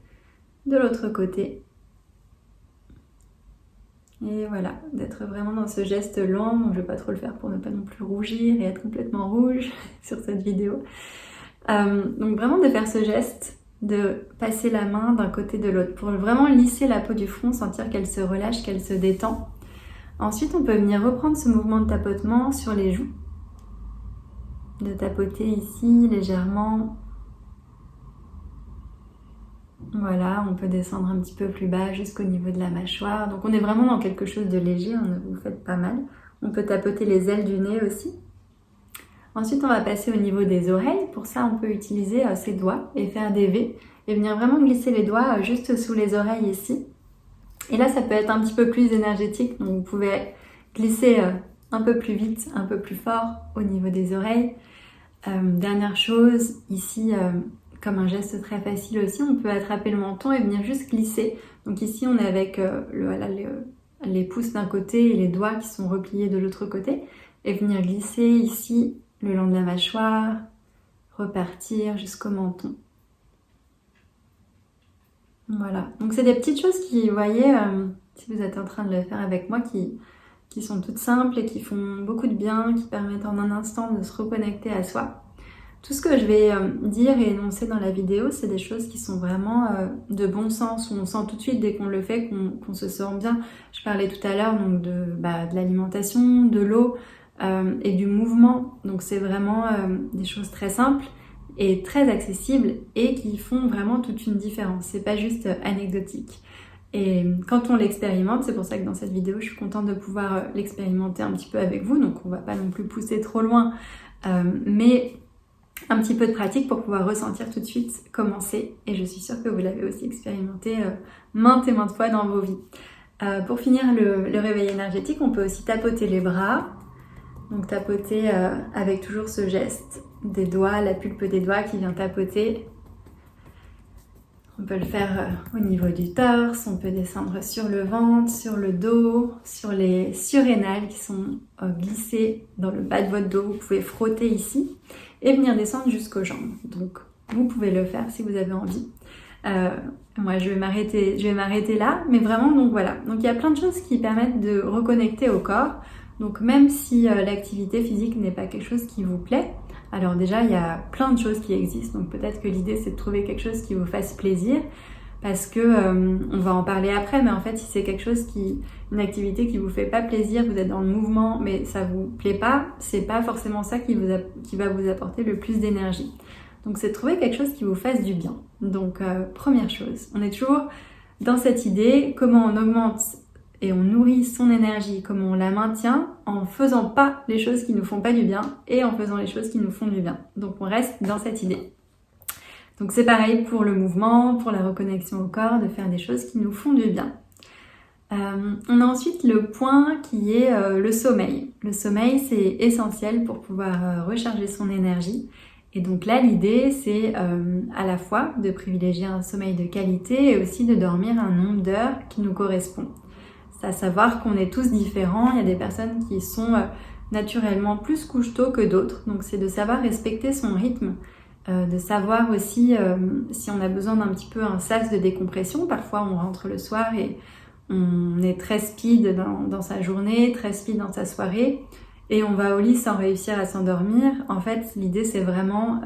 de l'autre côté. Et voilà, d'être vraiment dans ce geste lent. Donc je ne vais pas trop le faire pour ne pas non plus rougir et être complètement rouge sur cette vidéo. Donc vraiment de faire ce geste, de passer la main d'un côté de l'autre pour vraiment lisser la peau du front, sentir qu'elle se relâche, qu'elle se détend. Ensuite, on peut venir reprendre ce mouvement de tapotement sur les joues. De tapoter ici légèrement. Voilà, on peut descendre un petit peu plus bas jusqu'au niveau de la mâchoire. Donc on est vraiment dans quelque chose de léger, hein, vous faites pas mal. On peut tapoter les ailes du nez aussi. Ensuite, on va passer au niveau des oreilles. Pour ça, on peut utiliser ses doigts et faire des V. Et venir vraiment glisser les doigts juste sous les oreilles ici. Et là, ça peut être un petit peu plus énergétique. Donc vous pouvez glisser un peu plus vite, un peu plus fort au niveau des oreilles. Dernière chose, ici... comme un geste très facile aussi, on peut attraper le menton et venir juste glisser. Donc ici, on est avec les pouces d'un côté et les doigts qui sont repliés de l'autre côté. Et venir glisser ici, le long de la mâchoire, repartir jusqu'au menton. Voilà. Donc c'est des petites choses qui, vous voyez, si vous êtes en train de le faire avec moi, qui sont toutes simples et qui font beaucoup de bien, qui permettent en un instant de se reconnecter à soi. Tout ce que je vais dire et énoncer dans la vidéo, c'est des choses qui sont vraiment de bon sens, où on sent tout de suite dès qu'on le fait qu'on se sent bien. Je parlais tout à l'heure donc de l'alimentation, de l'eau et du mouvement. Donc c'est vraiment des choses très simples et très accessibles et qui font vraiment toute une différence. C'est pas juste anecdotique. Et quand on l'expérimente, c'est pour ça que dans cette vidéo, je suis contente de pouvoir l'expérimenter un petit peu avec vous. Donc on va pas non plus pousser trop loin, mais un petit peu de pratique pour pouvoir ressentir tout de suite comment c'est. Et je suis sûre que vous l'avez aussi expérimenté maintes et maintes fois dans vos vies. Pour finir le réveil énergétique, on peut aussi tapoter les bras. Donc tapoter avec toujours ce geste des doigts, la pulpe des doigts qui vient tapoter. On peut le faire au niveau du torse, on peut descendre sur le ventre, sur le dos, sur les surrénales qui sont glissées dans le bas de votre dos. Vous pouvez frotter ici et venir descendre jusqu'aux jambes. Donc vous pouvez le faire si vous avez envie. Moi je vais m'arrêter là, mais vraiment donc voilà. Donc il y a plein de choses qui permettent de reconnecter au corps. Donc même si l'activité physique n'est pas quelque chose qui vous plaît, alors déjà il y a plein de choses qui existent. Donc peut-être que l'idée c'est de trouver quelque chose qui vous fasse plaisir, parce que on va en parler après, mais en fait si c'est quelque chose une activité qui vous fait pas plaisir, vous êtes dans le mouvement mais ça vous plaît pas, c'est pas forcément ça qui va vous apporter le plus d'énergie. Donc c'est de trouver quelque chose qui vous fasse du bien. Donc première chose, on est toujours dans cette idée, comment on augmente et on nourrit son énergie, comment on la maintient en faisant pas les choses qui nous font pas du bien et en faisant les choses qui nous font du bien. Donc on reste dans cette idée. Donc c'est pareil pour le mouvement, pour la reconnexion au corps, de faire des choses qui nous font du bien. On a ensuite le point qui est le sommeil. Le sommeil c'est essentiel pour pouvoir recharger son énergie. Et donc là l'idée c'est à la fois de privilégier un sommeil de qualité et aussi de dormir un nombre d'heures qui nous correspond. À savoir qu'on est tous différents, il y a des personnes qui sont naturellement plus couche-tôt que d'autres, donc c'est de savoir respecter son rythme, de savoir aussi si on a besoin d'un petit peu un sas de décompression. Parfois on rentre le soir et on est très speed dans sa journée, très speed dans sa soirée, et on va au lit sans réussir à s'endormir. En fait l'idée c'est vraiment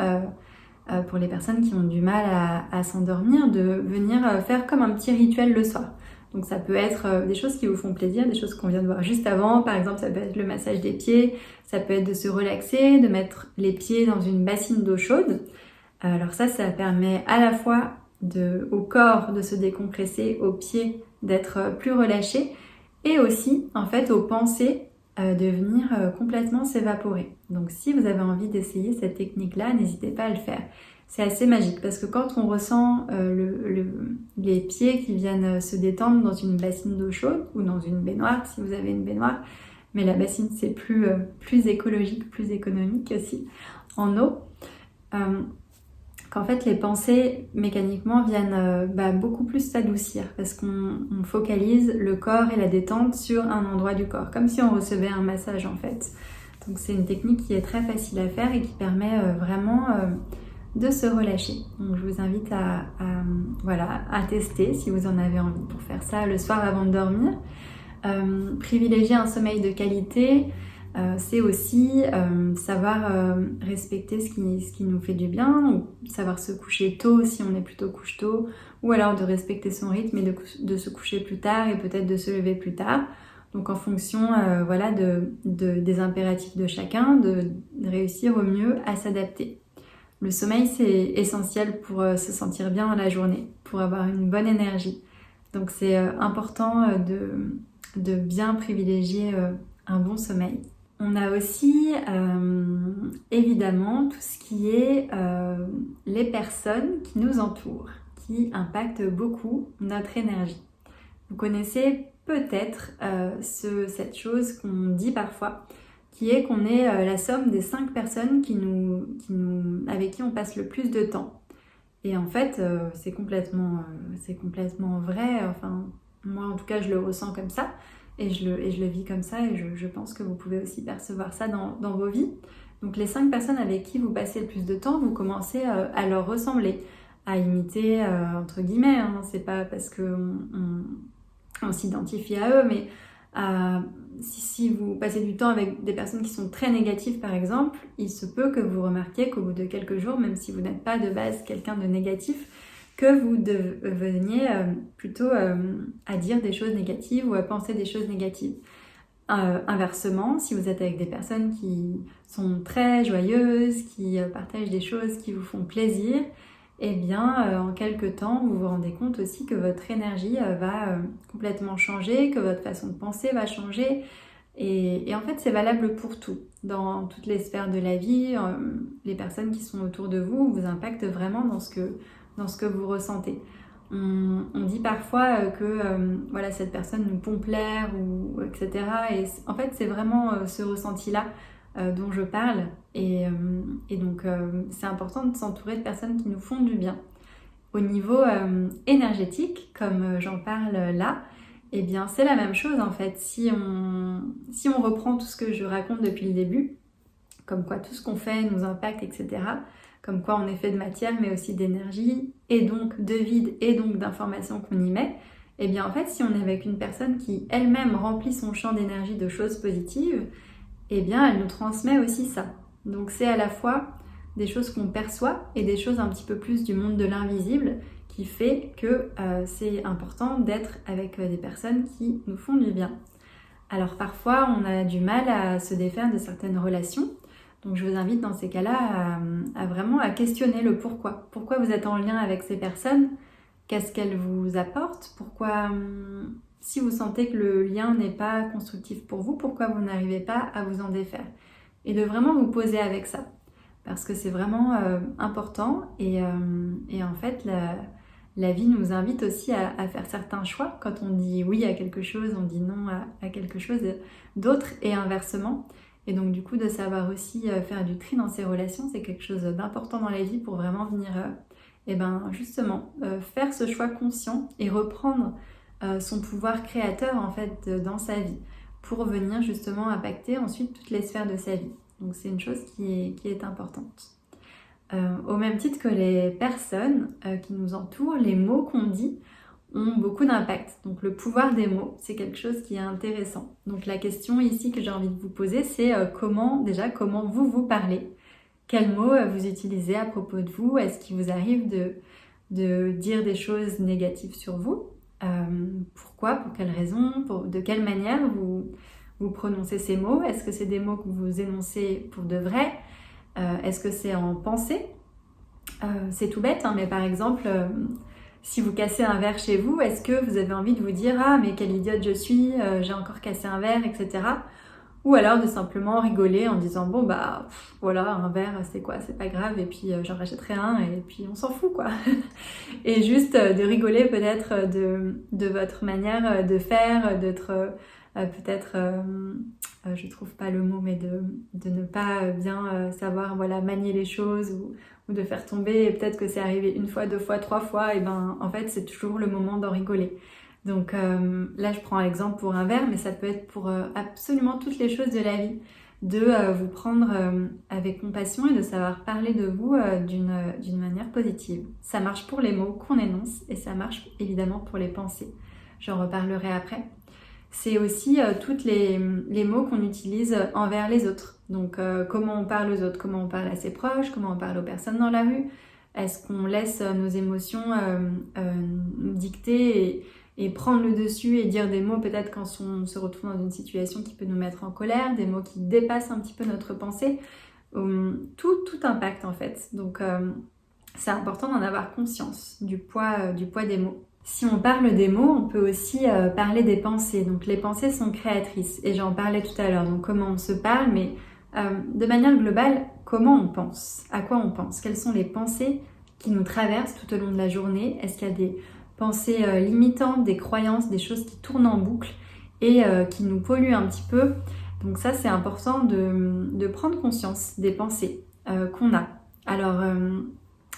pour les personnes qui ont du mal à s'endormir, de venir faire comme un petit rituel le soir. Donc ça peut être des choses qui vous font plaisir, des choses qu'on vient de voir juste avant. Par exemple, ça peut être le massage des pieds, ça peut être de se relaxer, de mettre les pieds dans une bassine d'eau chaude. Alors ça permet à la fois au corps de se décompresser, aux pieds d'être plus relâchés, et aussi en fait aux pensées de venir complètement s'évaporer. Donc si vous avez envie d'essayer cette technique-là, n'hésitez pas à le faire. C'est assez magique parce que quand on ressent les pieds qui viennent se détendre dans une bassine d'eau chaude ou dans une baignoire, si vous avez une baignoire, mais la bassine c'est plus écologique, plus économique aussi en eau, qu'en fait les pensées mécaniquement viennent beaucoup plus s'adoucir parce qu'on focalise le corps et la détente sur un endroit du corps, comme si on recevait un massage en fait. Donc c'est une technique qui est très facile à faire et qui permet vraiment de se relâcher. Donc je vous invite à tester si vous en avez envie pour faire ça le soir avant de dormir. Privilégier un sommeil de qualité, c'est aussi savoir respecter ce qui nous fait du bien, ou savoir se coucher tôt si on est plutôt couche-tôt, ou alors de respecter son rythme et de se coucher plus tard et peut-être de se lever plus tard. Donc en fonction des impératifs de chacun, de réussir au mieux à s'adapter. Le sommeil, c'est essentiel pour se sentir bien dans la journée, pour avoir une bonne énergie. Donc c'est important de bien privilégier un bon sommeil. On a aussi évidemment tout ce qui est les personnes qui nous entourent, qui impactent beaucoup notre énergie. Vous connaissez peut-être cette chose qu'on dit parfois, qui est qu'on est la somme des 5 personnes avec qui on passe le plus de temps. Et en fait, c'est complètement vrai. Enfin, moi, en tout cas, je le ressens comme ça et je le vis comme ça. Et je pense que vous pouvez aussi percevoir ça dans vos vies. Donc, les 5 personnes avec qui vous passez le plus de temps, vous commencez à leur ressembler, à imiter, entre guillemets. Hein. C'est pas parce qu'on s'identifie à eux, mais si vous passez du temps avec des personnes qui sont très négatives par exemple, il se peut que vous remarquiez qu'au bout de quelques jours, même si vous n'êtes pas de base quelqu'un de négatif, que vous deveniez plutôt à dire des choses négatives ou à penser des choses négatives. Inversement, si vous êtes avec des personnes qui sont très joyeuses, qui partagent des choses qui vous font plaisir, eh bien en quelque temps vous vous rendez compte aussi que votre énergie va complètement changer, que votre façon de penser va changer. Et en fait, c'est valable pour tout, dans toutes les sphères de la vie. Les personnes qui sont autour de vous vous impactent vraiment dans ce que vous ressentez. On dit parfois que voilà, cette personne nous pompe l'air, ou etc. Et en fait, c'est vraiment ce ressenti-là dont je parle. Et donc, c'est important de s'entourer de personnes qui nous font du bien. Au niveau énergétique, comme j'en parle là, eh bien, c'est la même chose en fait. Si on reprend tout ce que je raconte depuis le début, comme quoi tout ce qu'on fait nous impacte, etc., comme quoi on est fait de matière, mais aussi d'énergie, et donc de vide, et donc d'informations qu'on y met, eh bien en fait, si on est avec une personne qui elle-même remplit son champ d'énergie de choses positives, eh bien elle nous transmet aussi ça. Donc c'est à la fois des choses qu'on perçoit et des choses un petit peu plus du monde de l'invisible, qui fait que c'est important d'être avec des personnes qui nous font du bien. Alors parfois, on a du mal à se défaire de certaines relations. Donc je vous invite dans ces cas-là à vraiment à questionner le pourquoi. Pourquoi vous êtes en lien avec ces personnes? Qu'est-ce qu'elles vous apportent? Pourquoi, si vous sentez que le lien n'est pas constructif pour vous, pourquoi vous n'arrivez pas à vous en défaire? Et de vraiment vous poser avec ça. Parce que c'est vraiment important. Et en fait, la vie nous invite aussi à faire certains choix. Quand on dit oui à quelque chose, on dit non à quelque chose d'autre, et inversement. Et donc du coup, de savoir aussi faire du tri dans ses relations, c'est quelque chose d'important dans la vie pour vraiment venir justement faire ce choix conscient et reprendre son pouvoir créateur en fait dans sa vie, pour venir justement impacter ensuite toutes les sphères de sa vie. Donc c'est une chose qui est importante. Au même titre que les personnes qui nous entourent, les mots qu'on dit ont beaucoup d'impact. Donc le pouvoir des mots, c'est quelque chose qui est intéressant. Donc la question ici que j'ai envie de vous poser, c'est comment vous parlez? Quels mots vous utilisez à propos de vous? Est-ce qu'il vous arrive de dire des choses négatives sur vous? Pourquoi? Pour quelles raisons? De quelle manière vous prononcez ces mots? Est-ce que c'est des mots que vous énoncez pour de vrai? Est-ce que c'est en pensée? C'est tout bête, hein, mais par exemple, si vous cassez un verre chez vous, est-ce que vous avez envie de vous dire « Ah, mais quelle idiote je suis, j'ai encore cassé un verre, etc. » Ou alors de simplement rigoler en disant « Bon, bah, voilà, un verre, c'est quoi? C'est pas grave, et puis j'en rachèterai un, et puis on s'en fout, quoi. » Et juste de rigoler peut-être de votre manière de faire, d'être peut-être... je trouve pas le mot, mais de ne pas bien savoir manier les choses, ou de faire tomber, et peut-être que c'est arrivé une fois, deux fois, trois fois, et ben en fait c'est toujours le moment d'en rigoler. Donc là je prends l'exemple pour un verre, mais ça peut être pour absolument toutes les choses de la vie, de vous prendre avec compassion et de savoir parler de vous d'une manière positive. Ça marche pour les mots qu'on énonce, et ça marche évidemment pour les pensées. J'en reparlerai après. C'est aussi tous les mots qu'on utilise envers les autres. Donc comment on parle aux autres, comment on parle à ses proches, comment on parle aux personnes dans la rue. Est-ce qu'on laisse nos émotions nous dicter et prendre le dessus et dire des mots peut-être quand on se retrouve dans une situation qui peut nous mettre en colère, des mots qui dépassent un petit peu notre pensée. Tout impacte en fait. Donc c'est important d'en avoir conscience du poids des mots. Si on parle des mots, on peut aussi parler des pensées. Donc les pensées sont créatrices, et j'en parlais tout à l'heure. Donc comment on se parle, mais de manière globale, comment on pense? À quoi on pense? Quelles sont les pensées qui nous traversent tout au long de la journée? Est-ce qu'il y a des pensées limitantes, des croyances, des choses qui tournent en boucle et qui nous polluent un petit peu? Donc ça, c'est important de prendre conscience des pensées qu'on a. Alors,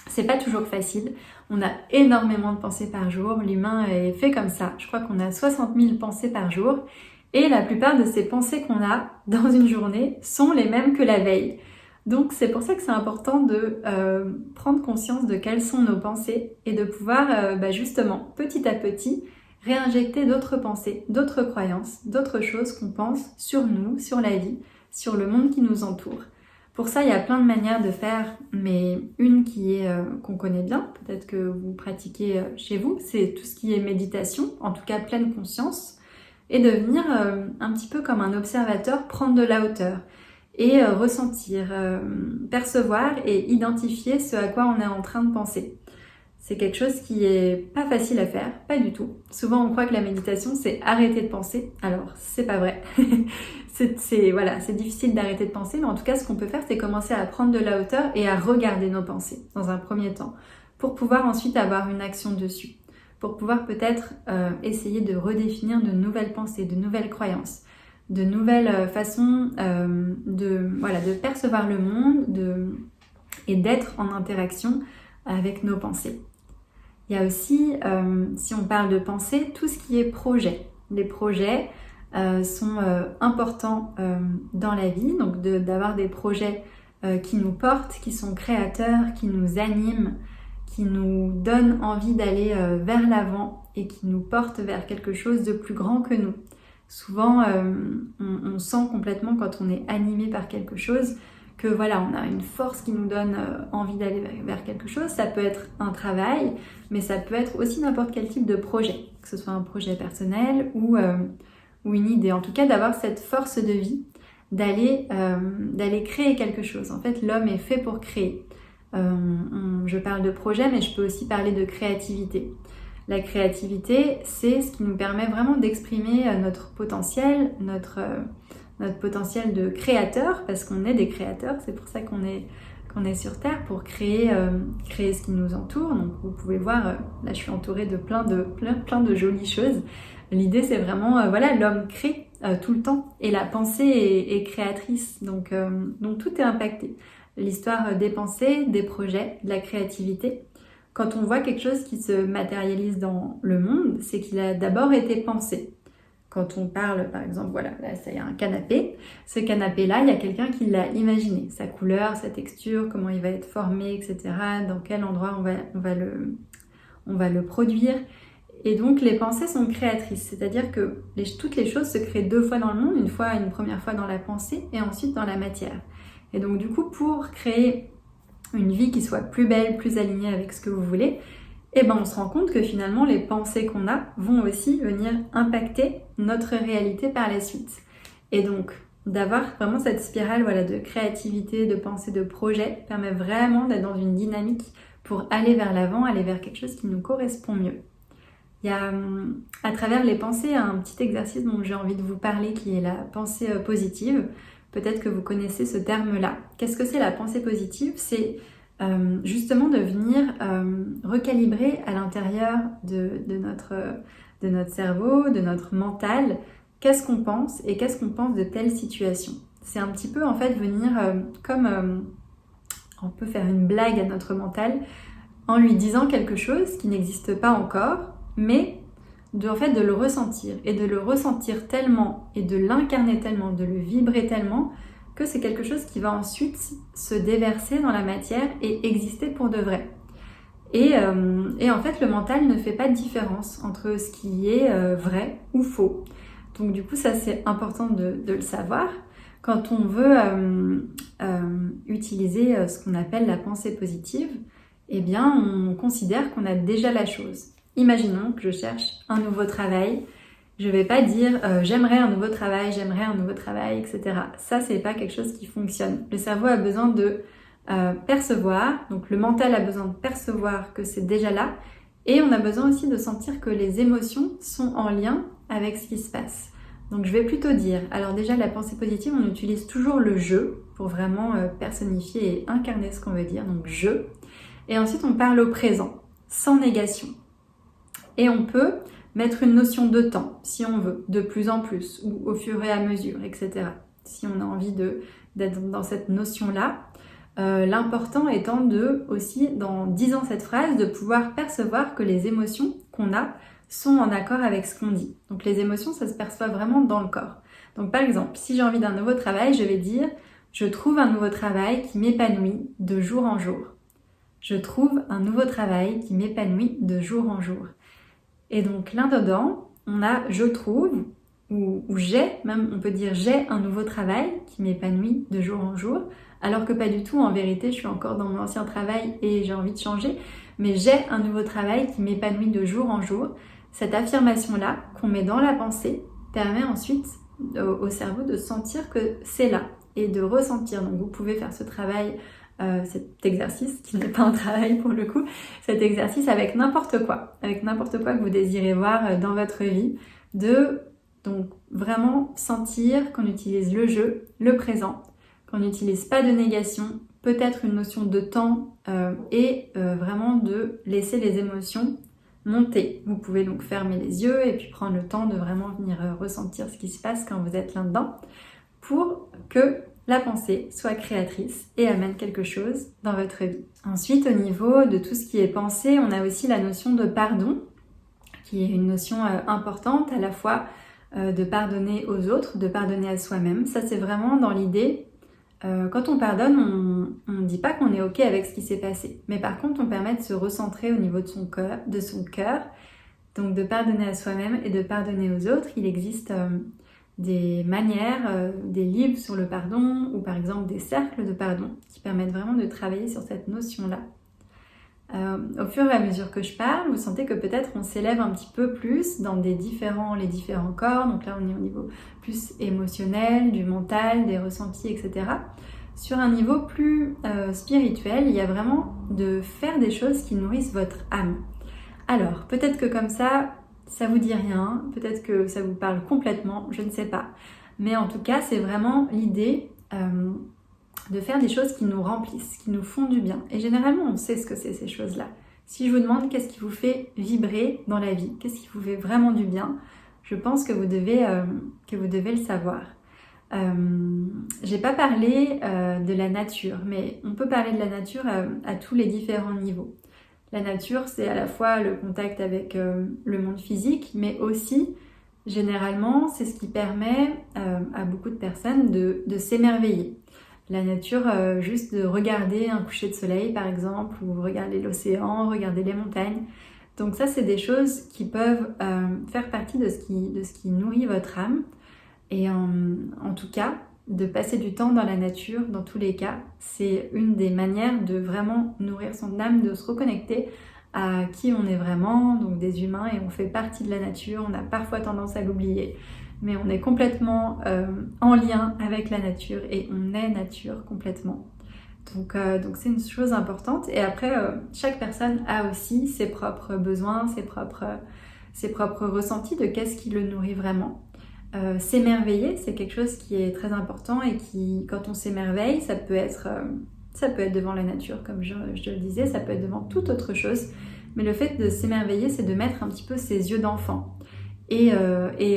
c'est pas toujours facile. On a énormément de pensées par jour. L'humain est fait comme ça. Je crois qu'on a 60 000 pensées par jour. Et la plupart de ces pensées qu'on a dans une journée sont les mêmes que la veille. Donc c'est pour ça que c'est important de prendre conscience de quelles sont nos pensées et de pouvoir justement petit à petit réinjecter d'autres pensées, d'autres croyances, d'autres choses qu'on pense sur nous, sur la vie, sur le monde qui nous entoure. Pour ça, il y a plein de manières de faire, mais une qui est qu'on connaît bien, peut-être que vous pratiquez chez vous, c'est tout ce qui est méditation, en tout cas pleine conscience, et de venir un petit peu comme un observateur prendre de la hauteur et ressentir, percevoir et identifier ce à quoi on est en train de penser. C'est quelque chose qui est pas facile à faire, pas du tout. Souvent on croit que la méditation c'est arrêter de penser, alors c'est pas vrai. c'est difficile d'arrêter de penser, mais en tout cas ce qu'on peut faire c'est commencer à prendre de la hauteur et à regarder nos pensées dans un premier temps, pour pouvoir ensuite avoir une action dessus, pour pouvoir peut-être essayer de redéfinir de nouvelles pensées, de nouvelles croyances, de nouvelles façons de percevoir le monde et d'être en interaction avec nos pensées. Il y a aussi, si on parle de pensée, tout ce qui est projet. Les projets sont importants dans la vie, donc d'avoir des projets qui nous portent, qui sont créateurs, qui nous animent, qui nous donnent envie d'aller vers l'avant et qui nous portent vers quelque chose de plus grand que nous. Souvent, on sent complètement quand on est animé par quelque chose que voilà, on a une force qui nous donne envie d'aller vers quelque chose. Ça peut être un travail, mais ça peut être aussi n'importe quel type de projet, que ce soit un projet personnel ou une idée. En tout cas, d'avoir cette force de vie, d'aller créer quelque chose. En fait, l'homme est fait pour créer. Je parle de projet, mais je peux aussi parler de créativité. La créativité, c'est ce qui nous permet vraiment d'exprimer notre potentiel, notre potentiel de créateur, parce qu'on est des créateurs, c'est pour ça qu'on est sur Terre, pour créer ce qui nous entoure. Donc vous pouvez voir, là je suis entourée de plein de jolies choses. L'idée c'est vraiment, l'homme crée tout le temps, et la pensée est créatrice, donc tout est impacté. L'histoire des pensées, des projets, de la créativité. Quand on voit quelque chose qui se matérialise dans le monde, c'est qu'il a d'abord été pensé. Quand on parle, par exemple, voilà, là, il y a un canapé. Ce canapé-là, il y a quelqu'un qui l'a imaginé. Sa couleur, sa texture, comment il va être formé, etc. Dans quel endroit on va le produire. Et donc, les pensées sont créatrices. C'est-à-dire que toutes les choses se créent 2 fois dans le monde. Une première fois dans la pensée et ensuite dans la matière. Et donc, du coup, pour créer une vie qui soit plus belle, plus alignée avec ce que vous voulez, on se rend compte que finalement les pensées qu'on a vont aussi venir impacter notre réalité par la suite. Et donc d'avoir vraiment cette spirale de créativité, de pensée, de projet permet vraiment d'être dans une dynamique pour aller vers l'avant, aller vers quelque chose qui nous correspond mieux. Il y a à travers les pensées un petit exercice dont j'ai envie de vous parler qui est la pensée positive. Peut-être que vous connaissez ce terme-là. Qu'est-ce que c'est la pensée positive ? C'est justement de venir recalibrer à l'intérieur de notre cerveau, de notre mental, qu'est-ce qu'on pense et qu'est-ce qu'on pense de telle situation. C'est un petit peu en fait venir on peut faire une blague à notre mental en lui disant quelque chose qui n'existe pas encore, mais de le ressentir et de le ressentir tellement et de l'incarner tellement, de le vibrer tellement que c'est quelque chose qui va ensuite se déverser dans la matière et exister pour de vrai. Et en fait, le mental ne fait pas de différence entre ce qui est vrai ou faux. Donc du coup, ça c'est important de le savoir. Quand on veut utiliser ce qu'on appelle la pensée positive, on considère qu'on a déjà la chose. Imaginons que je cherche un nouveau travail. Je ne vais pas dire j'aimerais un nouveau travail, etc. Ça, c'est pas quelque chose qui fonctionne. Le cerveau a besoin de percevoir, donc le mental a besoin de percevoir que c'est déjà là, et on a besoin aussi de sentir que les émotions sont en lien avec ce qui se passe. Donc je vais plutôt dire, alors déjà la pensée positive, on utilise toujours le je pour vraiment personnifier et incarner ce qu'on veut dire, donc je. Et ensuite on parle au présent, sans négation. Et on peut mettre une notion de temps, si on veut, de plus en plus, ou au fur et à mesure, etc. Si on a envie d'être dans cette notion-là, l'important étant aussi, dans disant cette phrase, de pouvoir percevoir que les émotions qu'on a sont en accord avec ce qu'on dit. Donc les émotions, ça se perçoit vraiment dans le corps. Donc par exemple, si j'ai envie d'un nouveau travail, je vais dire « Je trouve un nouveau travail qui m'épanouit de jour en jour ». Je trouve un nouveau travail qui m'épanouit de jour en jour. Et donc là-dedans, on a « je trouve » ou j'ai, même on peut dire « j'ai un nouveau travail qui m'épanouit de jour en jour », alors que pas du tout, en vérité, je suis encore dans mon ancien travail et j'ai envie de changer, mais j'ai un nouveau travail qui m'épanouit de jour en jour. Cette affirmation-là, qu'on met dans la pensée, permet ensuite au cerveau de sentir que c'est là et de ressentir. Donc vous pouvez faire ce travail cet exercice, qui n'est pas un travail pour le coup, cet exercice avec n'importe quoi que vous désirez voir dans votre vie, de donc vraiment sentir qu'on utilise le jeu, le présent, qu'on n'utilise pas de négation, peut-être une notion de temps et vraiment de laisser les émotions monter. Vous pouvez donc fermer les yeux et puis prendre le temps de vraiment venir ressentir ce qui se passe quand vous êtes là-dedans pour que la pensée soit créatrice et amène quelque chose dans votre vie. Ensuite, au niveau de tout ce qui est pensée, on a aussi la notion de pardon, qui est une notion importante, à la fois de pardonner aux autres, de pardonner à soi-même. Ça, c'est vraiment dans l'idée, quand on pardonne, on ne dit pas qu'on est OK avec ce qui s'est passé. Mais par contre, on permet de se recentrer au niveau de son cœur, donc de pardonner à soi-même et de pardonner aux autres. Il existe des manières, des livres sur le pardon ou par exemple des cercles de pardon qui permettent vraiment de travailler sur cette notion-là. Au fur et à mesure que je parle, vous sentez que peut-être on s'élève un petit peu plus dans les différents corps. Donc là, on est au niveau plus émotionnel, du mental, des ressentis, etc. Sur un niveau plus spirituel, il y a vraiment de faire des choses qui nourrissent votre âme. Alors, peut-être que comme ça vous dit rien, peut-être que ça vous parle complètement, je ne sais pas. Mais en tout cas, c'est vraiment l'idée de faire des choses qui nous remplissent, qui nous font du bien. Et généralement, on sait ce que c'est ces choses-là. Si je vous demande qu'est-ce qui vous fait vibrer dans la vie, qu'est-ce qui vous fait vraiment du bien, je pense que vous devez le savoir. J'ai pas parlé de la nature, mais on peut parler de la nature à tous les différents niveaux. La nature, c'est à la fois le contact avec le monde physique, mais aussi, généralement, c'est ce qui permet à beaucoup de personnes de s'émerveiller. La nature, juste de regarder un coucher de soleil par exemple, ou regarder l'océan, regarder les montagnes. Donc ça, c'est des choses qui peuvent faire partie de ce qui nourrit votre âme. Et en tout cas, de passer du temps dans la nature, dans tous les cas, c'est une des manières de vraiment nourrir son âme, de se reconnecter à qui on est vraiment, donc des humains, et on fait partie de la nature. On a parfois tendance à l'oublier, mais on est complètement en lien avec la nature et on est nature complètement. Donc c'est une chose importante. Et après, chaque personne a aussi ses propres besoins, ses propres ressentis de qu'est-ce qui le nourrit vraiment. S'émerveiller, c'est quelque chose qui est très important et qui, quand on s'émerveille, ça peut être devant la nature, comme je le disais, ça peut être devant toute autre chose. Mais le fait de s'émerveiller, c'est de mettre un petit peu ses yeux d'enfant. Et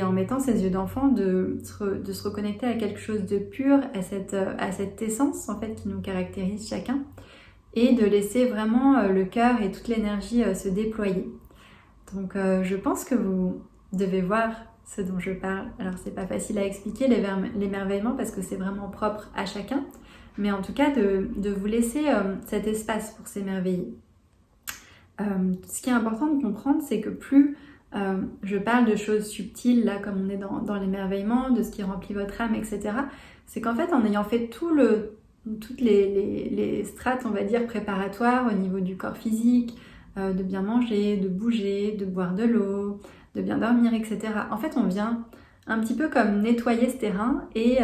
en mettant ses yeux d'enfant, de se reconnecter à quelque chose de pur, à cette essence en fait qui nous caractérise chacun, et de laisser vraiment le cœur et toute l'énergie se déployer. Donc je pense que vous devez voir ce dont je parle. Alors c'est pas facile à expliquer l'émerveillement parce que c'est vraiment propre à chacun, mais en tout cas de vous laisser cet espace pour s'émerveiller. Ce qui est important de comprendre, c'est que plus je parle de choses subtiles, là comme on est dans l'émerveillement, de ce qui remplit votre âme, etc., c'est qu'en fait en ayant fait toutes les strates, on va dire, préparatoires au niveau du corps physique, de bien manger, de bouger, de boire de l'eau, de bien dormir, etc. En fait, on vient un petit peu comme nettoyer ce terrain et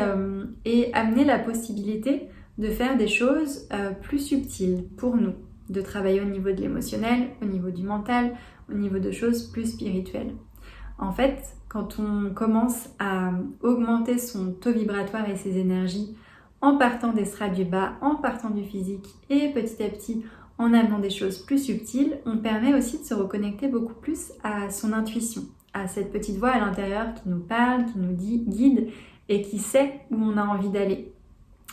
amener la possibilité de faire des choses plus subtiles pour nous, de travailler au niveau de l'émotionnel, au niveau du mental, au niveau de choses plus spirituelles. En fait, quand on commence à augmenter son taux vibratoire et ses énergies en partant des strates du bas, en partant du physique et petit à petit en amenant des choses plus subtiles, on permet aussi de se reconnecter beaucoup plus à son intuition, à cette petite voix à l'intérieur qui nous parle, qui nous guide et qui sait où on a envie d'aller.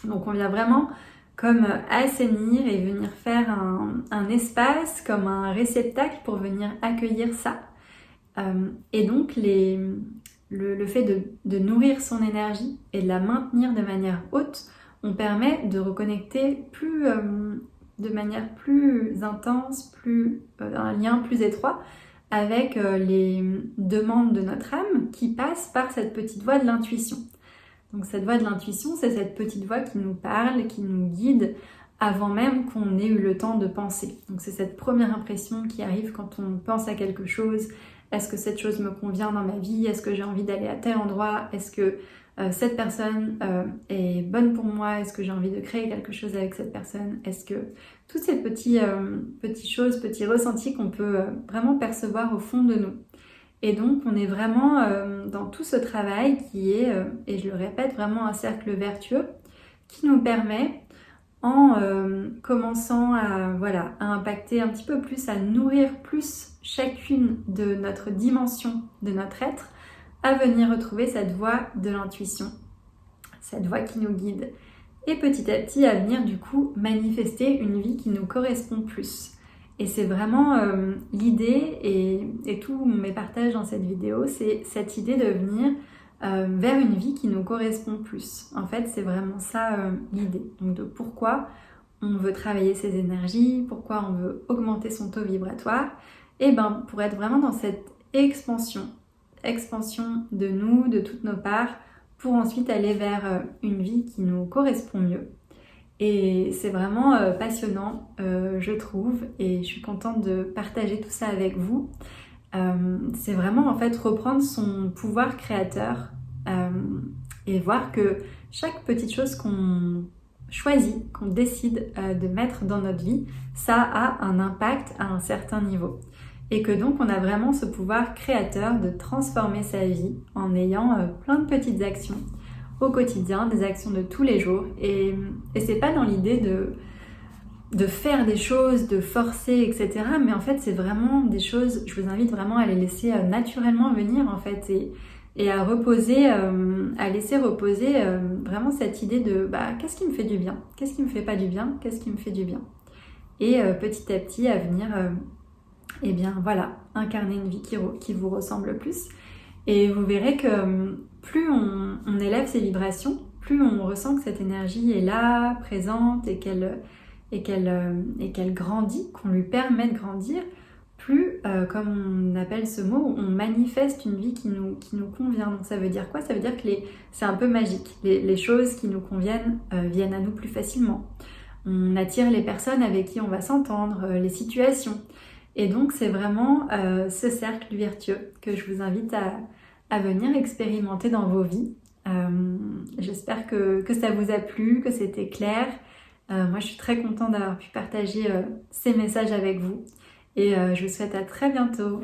Donc on vient vraiment comme assainir et venir faire un espace, comme un réceptacle pour venir accueillir ça. Et donc le fait de nourrir son énergie et de la maintenir de manière haute, on permet de reconnecter de manière plus intense, un lien plus étroit avec les demandes de notre âme qui passent par cette petite voix de l'intuition. Donc cette voix de l'intuition, c'est cette petite voix qui nous parle, qui nous guide avant même qu'on ait eu le temps de penser. Donc c'est cette première impression qui arrive quand on pense à quelque chose est-ce que cette chose me convient dans ma vie, est-ce que j'ai envie d'aller à tel endroit, est-ce que cette personne est bonne pour moi, est-ce que j'ai envie de créer quelque chose avec cette personne, est-ce que toutes ces petites choses, petits ressentis qu'on peut vraiment percevoir au fond de nous. Et donc on est vraiment dans tout ce travail qui est, et je le répète, vraiment un cercle vertueux qui nous permet, en commençant à impacter un petit peu plus, à nourrir plus chacune de notre dimension, de notre être, à venir retrouver cette voie de l'intuition, cette voie qui nous guide. Et petit à petit à venir du coup manifester une vie qui nous correspond plus. Et c'est vraiment l'idée, et tous mes partages dans cette vidéo, c'est cette idée de venir vers une vie qui nous correspond plus. En fait, c'est vraiment ça l'idée. Donc de pourquoi on veut travailler ses énergies, pourquoi on veut augmenter son taux vibratoire, et ben pour être vraiment dans cette expansion de nous, de toutes nos parts, pour ensuite aller vers une vie qui nous correspond mieux. Et c'est vraiment passionnant, je trouve, et je suis contente de partager tout ça avec vous. C'est vraiment en fait reprendre son pouvoir créateur et voir que chaque petite chose qu'on choisit, qu'on décide de mettre dans notre vie, ça a un impact à un certain niveau. Et que donc on a vraiment ce pouvoir créateur de transformer sa vie en ayant plein de petites actions au quotidien, des actions de tous les jours. Et c'est pas dans l'idée de faire des choses, de forcer, etc. Mais en fait, c'est vraiment des choses, je vous invite vraiment à les laisser naturellement venir, en fait, et à reposer, à laisser reposer vraiment cette idée de qu'est-ce qui me fait du bien, qu'est-ce qui me fait pas du bien, qu'est-ce qui me fait du bien. Et petit à petit à venir, incarner une vie qui vous ressemble plus. Et vous verrez que plus on élève ses vibrations, plus on ressent que cette énergie est là, présente, et qu'elle grandit, qu'on lui permet de grandir, plus, comme on appelle ce mot, on manifeste une vie qui nous convient. Donc ça veut dire quoi? Ça veut dire que c'est un peu magique. Les choses qui nous conviennent viennent à nous plus facilement. On attire les personnes avec qui on va s'entendre, les situations. Et donc c'est vraiment ce cercle vertueux que je vous invite à venir expérimenter dans vos vies. J'espère que ça vous a plu, que c'était clair. Moi je suis très contente d'avoir pu partager ces messages avec vous. Et je vous souhaite à très bientôt.